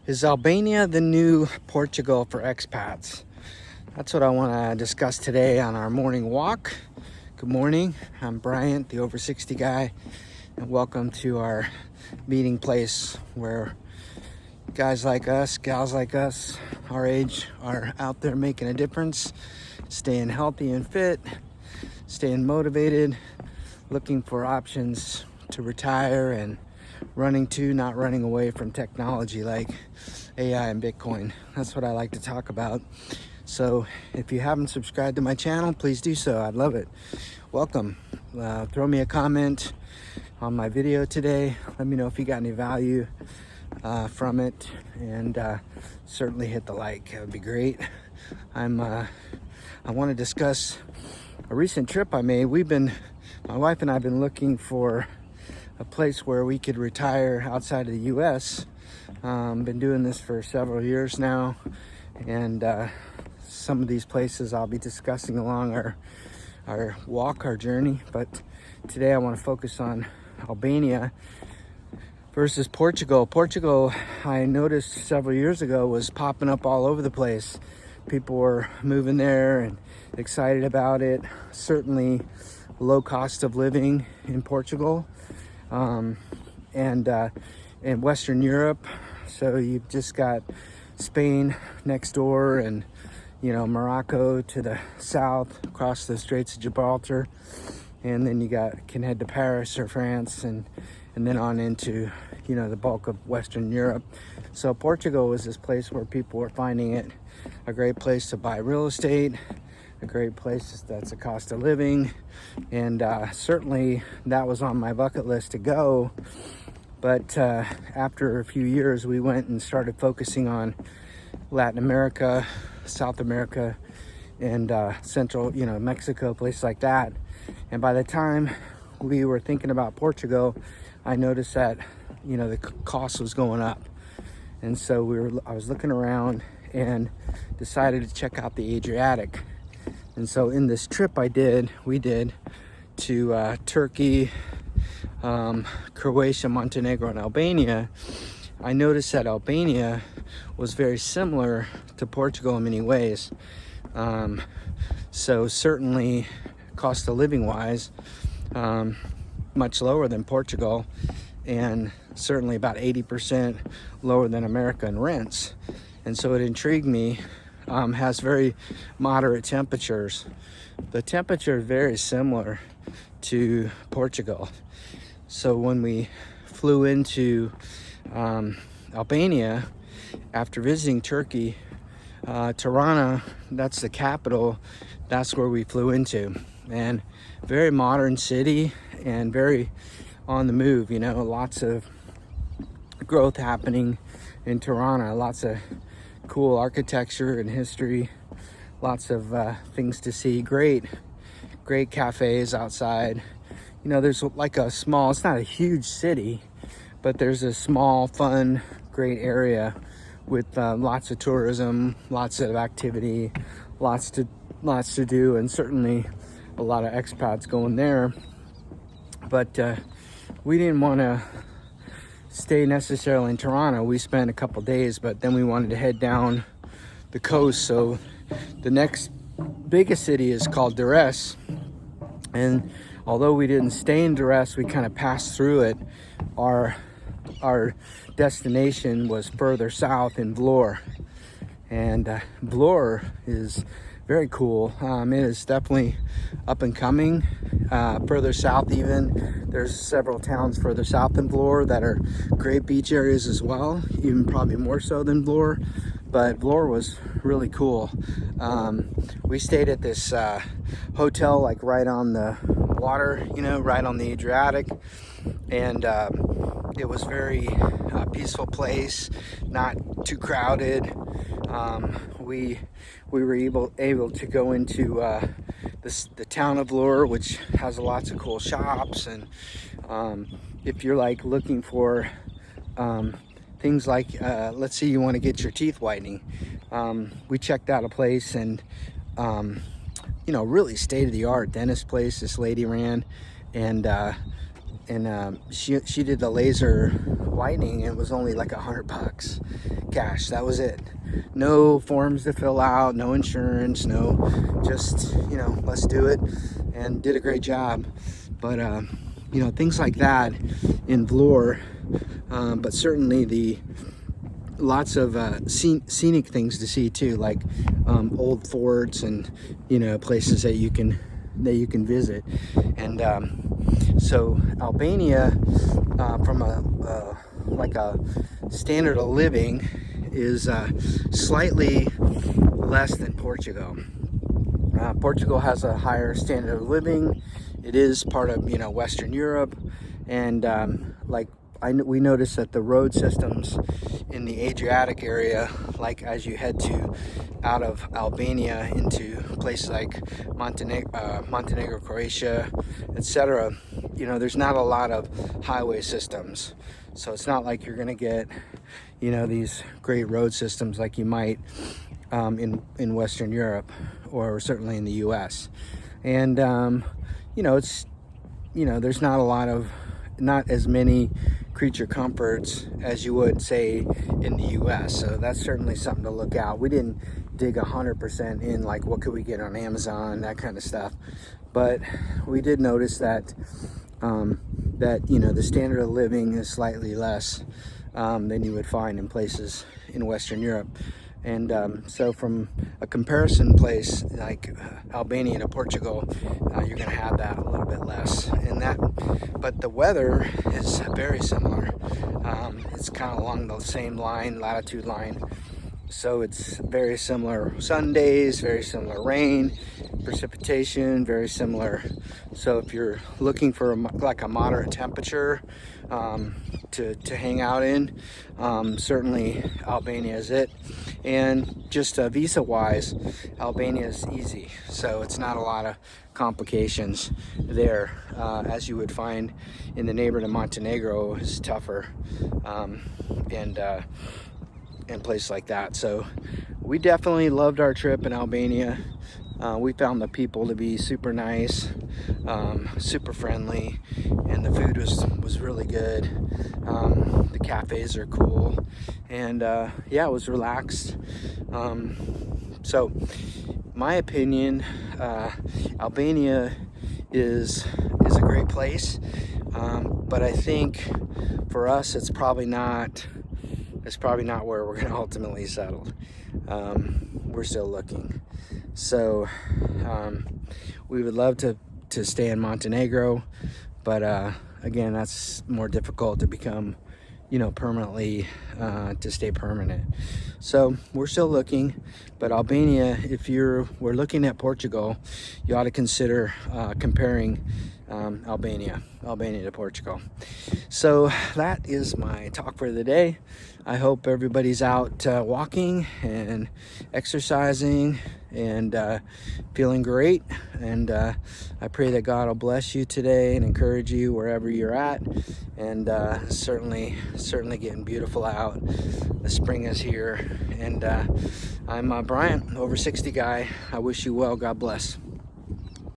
Is Albania the new Portugal for expats? That's what I want to discuss today on our morning walk. Good morning. I'm Bryant, the over 60 guy, and welcome to our meeting place where guys like us, gals like us, our age, are out there making a difference, staying healthy and fit, staying motivated, looking for options to retire, and not running away from technology like AI and Bitcoin. That's what I like to talk about. So if you haven't subscribed to my channel, please do so. I'd love it. Welcome. Throw me a comment on my video today. Let me know if you got any value from it, and certainly hit the like. That would be great. I want to discuss a recent trip I made. My wife and I have been looking for a place where we could retire outside of the US. Been doing this for several years now, and some of these places I'll be discussing along our walk, our journey. But today I want to focus on Albania versus Portugal. Portugal, I noticed several years ago, was popping up all over the place. People were moving there and excited about it. Certainly low cost of living in Portugal. And in Western Europe, so you've just got Spain next door, and Morocco to the south across the Straits of Gibraltar, and then you can head to Paris or France, and then on into the bulk of Western Europe. So Portugal was this place where people were finding it a great place to buy real estate, a great place that's a cost of living, and certainly that was on my bucket list to go. But after a few years, we went and started focusing on Latin America, South America, and Central, Mexico, places like that. And by the time we were thinking about Portugal, I noticed that the cost was going up, and so I was looking around and decided to check out the Adriatic. And so in this trip we did to Turkey, Croatia, Montenegro, and Albania, I noticed that Albania was very similar to Portugal in many ways. So certainly cost of living wise, much lower than Portugal, and certainly about 80% lower than America in rents. And so it intrigued me. Has very moderate temperatures. The temperature is very similar to Portugal. So when we flew into Albania after visiting Turkey, Tirana, that's the capital, that's where we flew into. And very modern city and very on the move, lots of growth happening in Tirana, lots of cool architecture and history, lots of things to see, great cafes outside. There's like it's not a huge city, but there's a small, fun, great area with lots of tourism, lots of activity, lots to do, and certainly a lot of expats going there. But we didn't want to stay necessarily in Tirana. We spent a couple days, but then we wanted to head down the coast. So the next biggest city is called Durrës, and although we didn't stay in Durrës, we kind of passed through it. Our destination was further south in Vlorë, and Vlorë is very cool. It is definitely up and coming. Further south even, there's several towns further south than Vlorë that are great beach areas as well, even probably more so than Vlorë. But Vlorë was really cool. We stayed at this hotel like right on the water, right on the Adriatic, and it was very peaceful place, not too crowded. We were able to go into the town of Vlorë, which has lots of cool shops, and if you're like looking for things like let's say you want to get your teeth whitening, we checked out a place, and really state-of-the-art dentist place this lady ran, and and she did the laser whitening, and it was only like $100 cash. That was it. No forms to fill out, no insurance, no, just, you know, let's do it, and did a great job. But you know, things like that in Vlore, but certainly the lots of scenic things to see too, like old forts and, you know, places that you can visit. And so Albania, from a like a standard of living, is slightly less than Portugal. Portugal has a higher standard of living. It is part of, you know, Western Europe, and like we noticed that the road systems in the Adriatic area, like as you head to out of Albania into places like Montenegro, Croatia, etc., you know, there's not a lot of highway systems. So it's not like you're going to get, you know, these great road systems like you might in Western Europe, or certainly in the US. And you know, it's, you know, there's not as many creature comforts as you would say in the US. So that's certainly something to look out. We didn't dig 100% in, like what could we get on Amazon, that kind of stuff, but we did notice that that, you know, the standard of living is slightly less than you would find in places in Western Europe. And so from a comparison place like Albania to Portugal, you're going to have that a little bit less. And that, but the weather is very similar. It's kind of along the same latitude line. So it's very similar sun days, very similar rain, precipitation, very similar. So if you're looking for like a moderate temperature to hang out in, certainly Albania is it. And just visa wise, Albania is easy, so it's not a lot of complications there, as you would find in the neighborhood of Montenegro is tougher, and places like that. So we definitely loved our trip in Albania. We found the people to be super nice, super friendly, and the food was really good. The cafes are cool, and yeah, it was relaxed. So my opinion, Albania is a great place, but I think for us it's probably not where we're going to ultimately settle. We're still looking. So we would love to stay in Montenegro, but again, that's more difficult to become, you know, permanently, to stay permanent. So we're still looking, but Albania, if we're looking at Portugal, you ought to consider comparing Albania to Portugal. So that is my talk for the day. I hope everybody's out walking and exercising and feeling great. And I pray that God will bless you today and encourage you wherever you're at. And certainly getting beautiful out. The spring is here. And I'm Brian, over 60 guy. I wish you well. God bless.